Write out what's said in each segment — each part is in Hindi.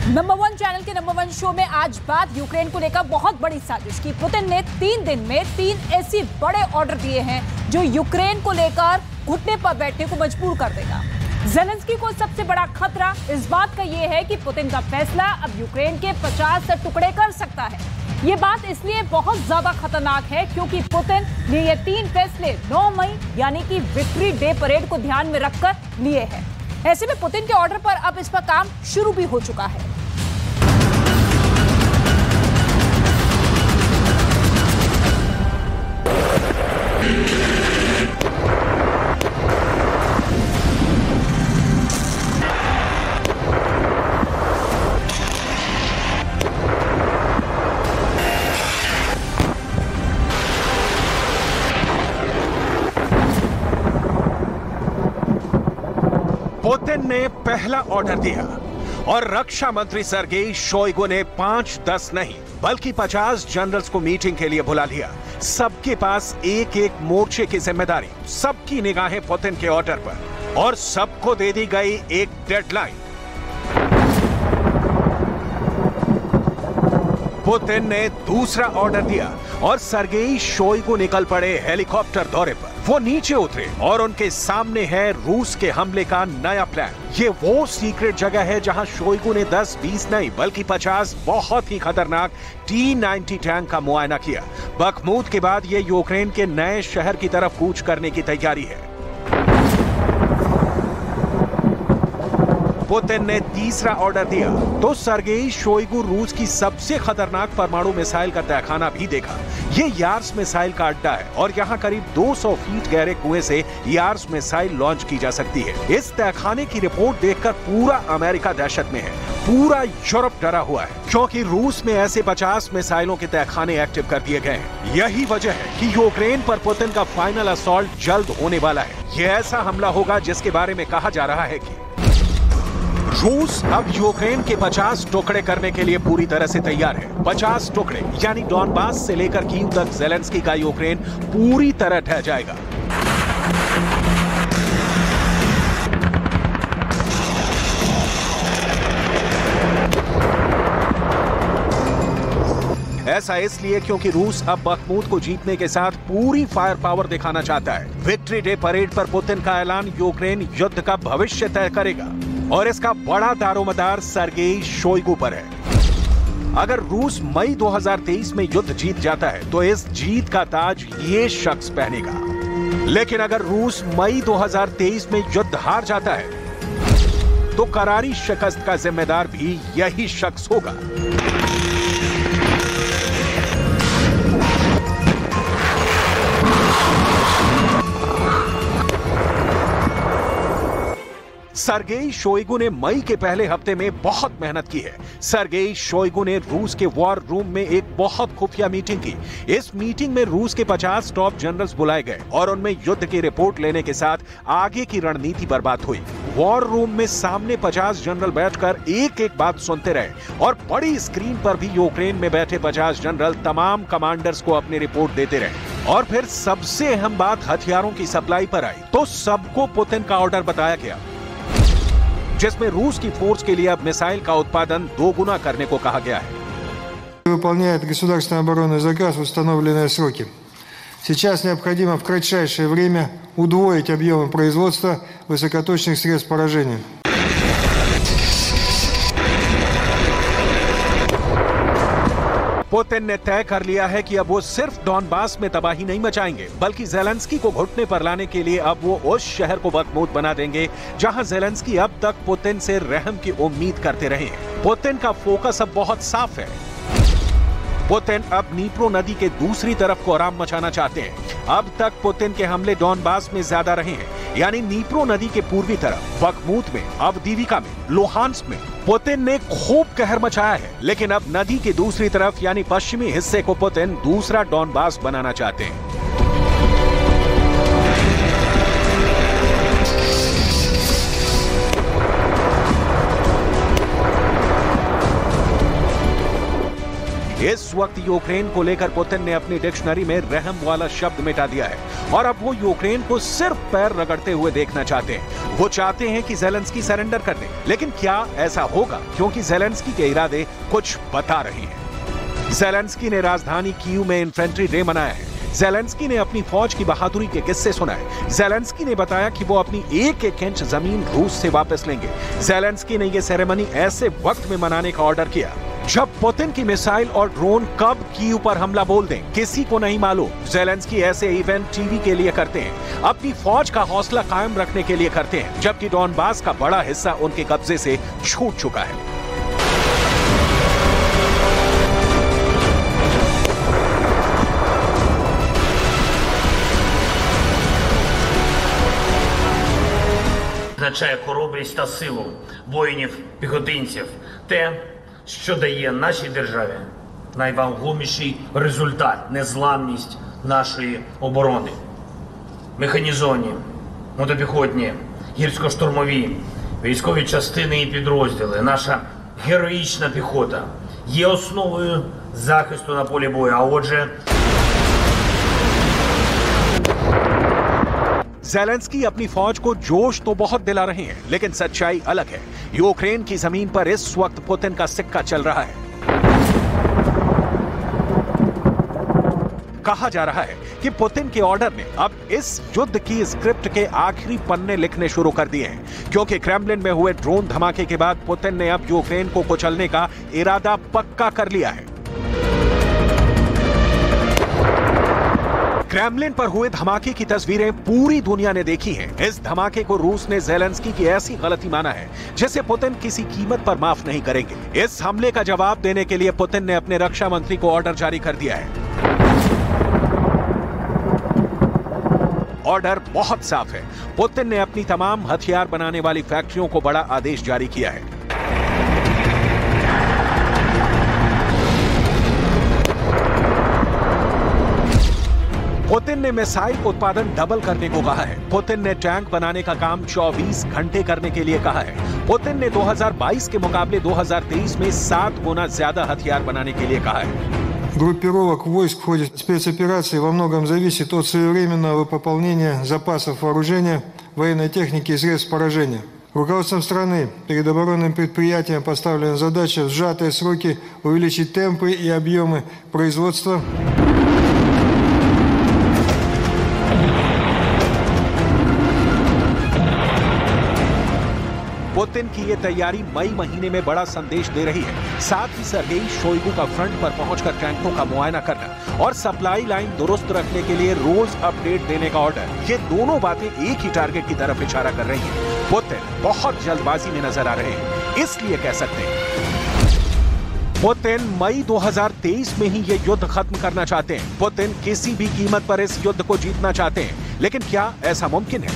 नंबर 1 चैनल के नंबर 1 शो में आज बात यूक्रेन को लेकर बहुत बड़ी साजिश की। पुतिन ने 3 दिन में 3 ऐसे बड़े ऑर्डर दिए हैं जो यूक्रेन को लेकर घुटने पर बैठने को मजबूर कर देगा। ज़ेलेंस्की को सबसे बड़ा खतरा इस बात का यह है कि पुतिन का फैसला अब यूक्रेन के 50 टुकड़े कर सकता है। ये बात इसलिए बहुत ज्यादा खतरनाक है क्योंकि पुतिन ने ये 3 फैसले 9 मई यानी कि विक्ट्री डे परेड को ध्यान में रखकर लिए हैं। ऐसे में पुतिन के ऑर्डर पर अब इस पर काम शुरू भी हो चुका है। पुतिन ने पहला ऑर्डर दिया और रक्षा मंत्री सर्गेई शोइगु ने 5-10 नहीं बल्कि 50 जनरल्स को मीटिंग के लिए बुला लिया। सबके पास एक एक मोर्चे की जिम्मेदारी, सबकी निगाहें पुतिन के ऑर्डर पर और सबको दे दी गई एक डेडलाइन। पुतिन ने दूसरा ऑर्डर दिया और सर्गेई शोइगु निकल पड़े हेलीकॉप्टर दौरे पर। वो नीचे उतरे और उनके सामने है रूस के हमले का नया प्लान। ये वो सीक्रेट जगह है जहां शोइगु ने 10-20 नहीं बल्कि 50 बहुत ही खतरनाक T-90 टैंक का मुआयना किया। बखमूत के बाद ये यूक्रेन के नए शहर की तरफ कूच करने की तैयारी है। पुतिन ने तीसरा ऑर्डर दिया तो सर्गेई शोइगु रूस की सबसे खतरनाक परमाणु मिसाइल का तहखाना भी देखा। ये यार्स मिसाइल का अड्डा है और यहाँ करीब 200 फीट गहरे कुएं से यार्स मिसाइल लॉन्च की जा सकती है। इस तहखाने की रिपोर्ट देखकर पूरा अमेरिका दहशत में है, पूरा यूरोप डरा हुआ है क्योंकि रूस में ऐसे 50 मिसाइलों के तहखाने एक्टिव कर दिए गए हैं। यही वजह है कि यूक्रेन पर पुतिन का फाइनल असॉल्ट जल्द होने वाला है। ये ऐसा हमला होगा जिसके बारे में कहा जा रहा है कि रूस अब यूक्रेन के 50 टुकड़े करने के लिए पूरी तरह से तैयार है। 50 टुकड़े यानी डॉनबास से लेकर कीव तक ज़ेलेंस्की का यूक्रेन पूरी तरह ढह जाएगा। ऐसा इसलिए क्योंकि रूस अब बखमूत को जीतने के साथ पूरी फायर पावर दिखाना चाहता है। विक्ट्री डे परेड पर पुतिन का ऐलान यूक्रेन युद्ध का भविष्य तय करेगा और इसका बड़ा दारोमदार सर्गेई शोइगु पर है। अगर रूस मई 2023 में युद्ध जीत जाता है तो इस जीत का ताज ये शख्स पहनेगा। लेकिन अगर रूस मई 2023 में युद्ध हार जाता है तो करारी शिकस्त का जिम्मेदार भी यही शख्स होगा। सर्गेई शोइगु ने मई के पहले हफ्ते में बहुत मेहनत की है। सर्गेई शोइगु ने रूस के वॉर रूम में एक बहुत खुफिया मीटिंग की। इस मीटिंग में रूस के 50 टॉप जनरल्स बुलाए गए और उनमें युद्ध की रिपोर्ट लेने के साथ आगे की रणनीति पर बात हुई। वॉर रूम में सामने 50 जनरल बैठकर एक एक बात सुनते रहे और बड़ी स्क्रीन पर भी यूक्रेन में बैठे 50 जनरल तमाम कमांडर्स को अपनी रिपोर्ट देते रहे। और फिर सबसे अहम बात हथियारों की सप्लाई पर आई तो सबको पुतिन का ऑर्डर बताया गया जिसमें रूस की फोर्स के लिए अब मिसाइल का उत्पादन 2 गुना करने को कहा गया है। Выполняет государственный оборонный заказ в установленные сроки. Сейчас необходимо в кратчайшее время удвоить объемы производства высокоточных средств поражения. पुतिन ने तय कर लिया है कि अब वो सिर्फ डॉनबास में तबाही नहीं मचाएंगे बल्कि ज़ेलेंस्की को घुटने पर लाने के लिए अब वो उस शहर को बखमूत बना देंगे जहां ज़ेलेंस्की अब तक पुतिन से रहम की उम्मीद करते रहे हैं। पुतिन का फोकस अब बहुत साफ है। पुतिन अब नीप्रो नदी के दूसरी तरफ को आराम मचाना चाहते हैं। अब तक पुतिन के हमले डॉनबास में ज्यादा रहे हैं यानी नीप्रो नदी के पूर्वी तरफ बखमूत में, अवदीविका में, लोहांस्क में पुतिन ने खूब कहर मचाया है। लेकिन अब नदी की दूसरी तरफ यानी पश्चिमी हिस्से को पुतिन दूसरा डॉनबास बनाना चाहते हैं। इस वक्त यूक्रेन को लेकर पुतिन ने अपनी डिक्शनरी में रहम वाला शब्द मिटा दिया है और अब वो यूक्रेन को सिर्फ पैर रगड़ते हुए देखना चाहते हैं। वो चाहते हैं कि ज़ेलेंस्की सरेंडर कर दे, लेकिन क्या ऐसा होगा? क्योंकि ज़ेलेंस्की के इरादे कुछ बता रहे हैं। ज़ेलेंस्की ने राजधानी कीव में इन्फेंट्री डे मनाया है। ज़ेलेंस्की ने अपनी फौज की बहादुरी के किस्से सुनाए। ज़ेलेंस्की ने बताया कि वो अपनी एक इंच जमीन रूस से वापस लेंगे। ज़ेलेंस्की ने यह सेरेमनी ऐसे वक्त में मनाने का ऑर्डर किया जब पुतिन की मिसाइल और ड्रोन कब कीव पर हमला बोल दें, किसी को नहीं मालूम। ज़ेलेंस्की ऐसे इवेंट टीवी के लिए करते हैं, अपनी फौज का हौसला कायम रखने के लिए करते हैं, जबकि डॉनबास का बड़ा हिस्सा उनके कब्जे से छूट चुका है। Означає хоробрість та силу воїнів-піхотинців. Те, що дає нашій державі найвагоміший результат – незламність нашої оборони. Механізовані, мотопіхотні, гірсько-штурмові, військові частини і підрозділи, наша героїчна піхота є основою захисту на полі бою, а отже… ज़ेलेंस्की अपनी फौज को जोश तो बहुत दिला रहे हैं, लेकिन सच्चाई अलग है। यूक्रेन की जमीन पर इस वक्त पुतिन का सिक्का चल रहा है। कहा जा रहा है कि पुतिन के ऑर्डर ने अब इस युद्ध की स्क्रिप्ट के आखिरी पन्ने लिखने शुरू कर दिए हैं, क्योंकि क्रेमलिन में हुए ड्रोन धमाके के बाद पुतिन ने अब यूक्रेन को कुचलने का इरादा पक्का कर लिया है। क्रेमलिन पर हुए धमाके की तस्वीरें पूरी दुनिया ने देखी हैं। इस धमाके को रूस ने ज़ेलेंस्की की ऐसी गलती माना है जिसे पुतिन किसी कीमत पर माफ नहीं करेंगे। इस हमले का जवाब देने के लिए पुतिन ने अपने रक्षा मंत्री को ऑर्डर जारी कर दिया है। ऑर्डर बहुत साफ है। पुतिन ने अपनी तमाम हथियार बनाने वाली फैक्ट्रियों को बड़ा आदेश जारी किया है। पुतिन ने मिसाइल उत्पादन डबल करने को कहा है। पुतिन ने टैंक बनाने का काम 24 घंटे करने के लिए कहा है। पुतिन ने 2022 के मुकाबले 2023 में 7 गुना ज्यादा हथियार बनाने के लिए कहा है। Группировок войск в ходе спецоперации во многом зависит от своевременного пополнения запасов вооружения, военной техники и средств поражения. Руководством страны перед оборонным предприятием поставлена задача в сжатые сроки увеличить темпы и объемы производства. पुतिन की ये तैयारी मई महीने में बड़ा संदेश दे रही है। साथ ही सर्गेई शोइगु का फ्रंट पर पहुंचकर टैंकों का मुआयना करना और सप्लाई लाइन दुरुस्त रखने के लिए रोज अपडेट देने का ऑर्डर, ये दोनों बातें एक ही टारगेट की तरफ इशारा कर रही हैं। पुतिन बहुत जल्दबाजी में नजर आ रहे हैं, इसलिए कह सकते हैं पुतिन मई 2023 में ही ये युद्ध खत्म करना चाहते हैं। पुतिन किसी भी कीमत पर इस युद्ध को जीतना चाहते हैं, लेकिन क्या ऐसा मुमकिन है?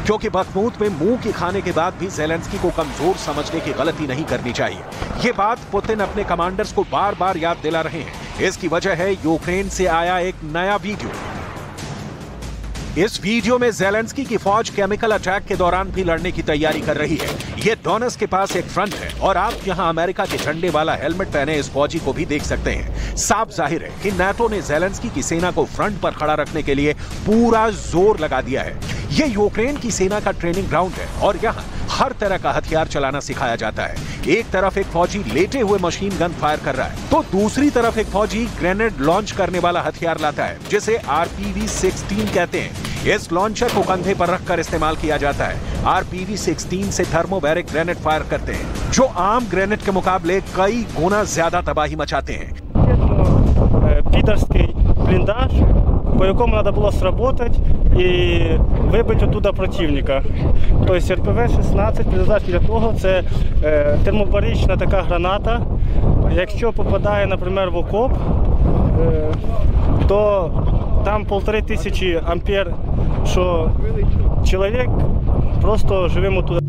क्योंकि बखमूत में मुंह की खाने के बाद भी ज़ेलेंस्की को कमजोर समझने की गलती नहीं करनी चाहिए। ये बात पुतिन अपने कमांडर्स को बार बार याद दिला रहे हैं। इसकी वजह है यूक्रेन से आया एक नया वीडियो। इस वीडियो में ज़ेलेंस्की की फौज केमिकल अटैक के दौरान भी लड़ने की तैयारी कर रही है। ये डोनेट्स्क के पास एक फ्रंट है और आप यहाँ अमेरिका के झंडे वाला हेलमेट पहने इस फौजी को भी देख सकते हैं। साफ जाहिर है कि नाटो ने ज़ेलेंस्की की सेना को फ्रंट पर खड़ा रखने के लिए पूरा जोर लगा दिया है। ये यूक्रेन की सेना का ट्रेनिंग ग्राउंड है और यहाँ हर तरह का हथियार चलाना सिखाया जाता है। एक तरफ एक फौजी लेटे हुए मशीन गन फायर कर रहा है, तो दूसरी तरफ एक फौजी ग्रेनेड लॉन्च करने वाला हथियार लाता है, जिसे RPG-16 कहते हैं। इस लॉन्चर को कंधे पर रखकर इस्तेमाल किया जाता है। RPG-16 से थर्मोबैरिक ग्रेनेड फायर करते हैं, जो आम ग्रेनेड के मुकाबले कई गुना ज्यादा तबाही मचाते हैं। Питерский блиндаж, по якому надо было сработать и вибити оттуда противника. Тобто РПВ-16 призначений для того, це термобарична така граната. Якщо попадає, наприклад, в окоп, то там 1500 ампер, що чоловік просто живим оттуда.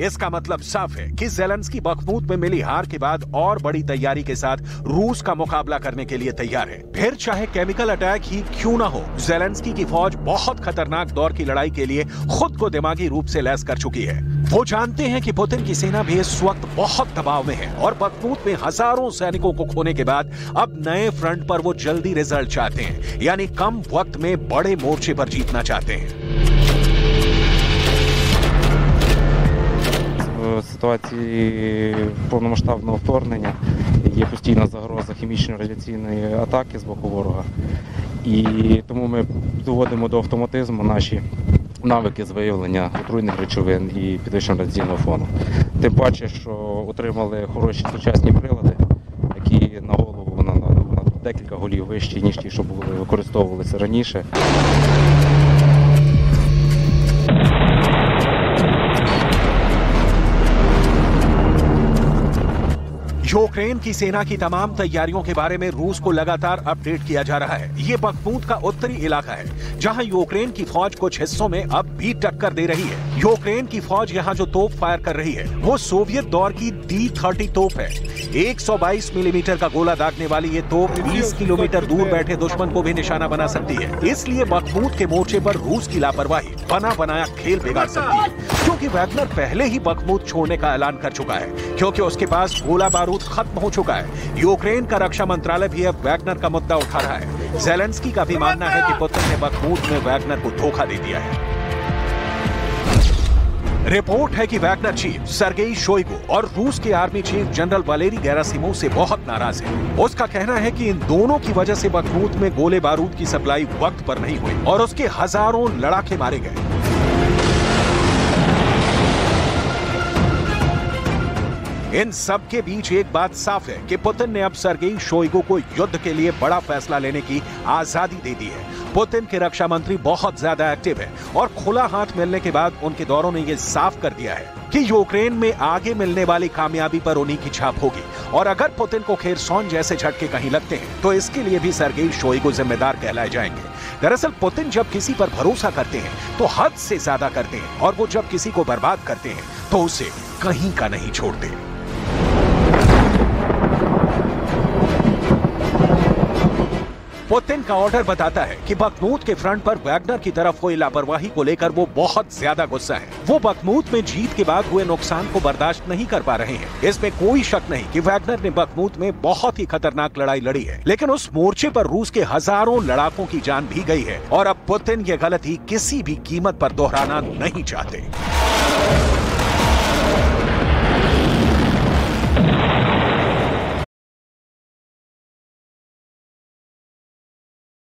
इसका मतलब साफ है कि ज़ेलेंस्की बखमूत में मिली हार के बाद और बड़ी तैयारी के साथ रूस का मुकाबला करने के लिए तैयार है। फिर चाहे केमिकल अटैक ही क्यों ना हो, ज़ेलेंस्की की फौज बहुत खतरनाक दौर की लड़ाई के लिए खुद को दिमागी रूप से लैस कर चुकी है। वो जानते हैं कि पुतिन की सेना भी इस वक्त बहुत दबाव में है और बखमूत में हजारों सैनिकों को खोने के बाद अब नए फ्रंट पर वो जल्दी रिजल्ट चाहते हैं, यानी कम वक्त में बड़े मोर्चे पर जीतना चाहते हैं। В ситуації повномасштабного вторгнення є постійна загроза хімічної радіаційної атаки з боку ворога. І тому ми доводимо до автоматизму наші навики з виявлення отруйних речовин і підвищення радіаційного фону. Тим паче, що отримали хороші сучасні прилади, які на голову на декілька голів вищі, ніж ті, що використовувалися раніше. यूक्रेन की सेना की तमाम तैयारियों के बारे में रूस को लगातार अपडेट किया जा रहा है। ये बखमूत का उत्तरी इलाका है जहां यूक्रेन की फौज कुछ हिस्सों में अब भी टक्कर दे रही है। यूक्रेन की फौज यहां जो तोप फायर कर रही है वो सोवियत दौर की D-30 तोप है। 122 मिलीमीटर का गोला दागने वाली ये तोप 20 किलोमीटर दूर बैठे दुश्मन को भी निशाना बना सकती है। इसलिए बखमूत के मोर्चे पर रूस की लापरवाही बना बनाया खेल बिगाड़ सकती है, क्योंकि वैगनर पहले ही बखमूत छोड़ने का ऐलान कर चुका है, क्योंकि उसके पास गोला बारूद खत्म हो चुका है। यूक्रेन का रक्षा मंत्रालय भी अब वैगनर का मुद्दा उठा रहा है। ज़ेलेंस्की का भी मानना है कि पुतिन ने बखमूत में वैगनर को धोखा दे दिया है। रिपोर्ट है कि वैगनर चीफ सर्गेई शोइगु और रूस के army chief general Valery Gerasimov से बहुत नाराज है। उसका कहना है कि इन दोनों की वजह से बखमूत में गोले बारूद की सप्लाई वक्त पर नहीं हुई और उसके हजारों लड़ाके मारे गए। इन सब के बीच एक बात साफ है कि पुतिन ने अब सर्गेई शोइगु को युद्ध के लिए बड़ा फैसला लेने की आजादी दे दी है। पुतिन के रक्षा मंत्री बहुत ज्यादा एक्टिव है और खुला हाथ मिलने के बाद उनके दौरों ने यह साफ कर दिया है कि यूक्रेन में आगे मिलने वाली कामयाबी पर उन्हीं की छाप होगी। और अगर पुतिन को खेरसॉन जैसे झटके कहीं लगते हैं तो इसके लिए भी सर्गेई शोइगु जिम्मेदार कहलाए जाएंगे। दरअसल पुतिन जब किसी पर भरोसा करते हैं तो हद से ज्यादा करते हैं, और वो जब किसी को बर्बाद करते हैं तो उसे कहीं का नहीं छोड़ते। पुतिन का ऑर्डर बताता है कि बखमूत के फ्रंट पर वैगनर की तरफ हुई लापरवाही को लेकर वो बहुत ज्यादा गुस्सा है। वो बखमूत में जीत के बाद हुए नुकसान को बर्दाश्त नहीं कर पा रहे हैं। इसमें कोई शक नहीं कि वैगनर ने बखमूत में बहुत ही खतरनाक लड़ाई लड़ी है, लेकिन उस मोर्चे पर रूस के हजारों लड़ाकों की जान भी गई है और अब पुतिन ये गलती किसी भी कीमत पर दोहराना नहीं चाहते।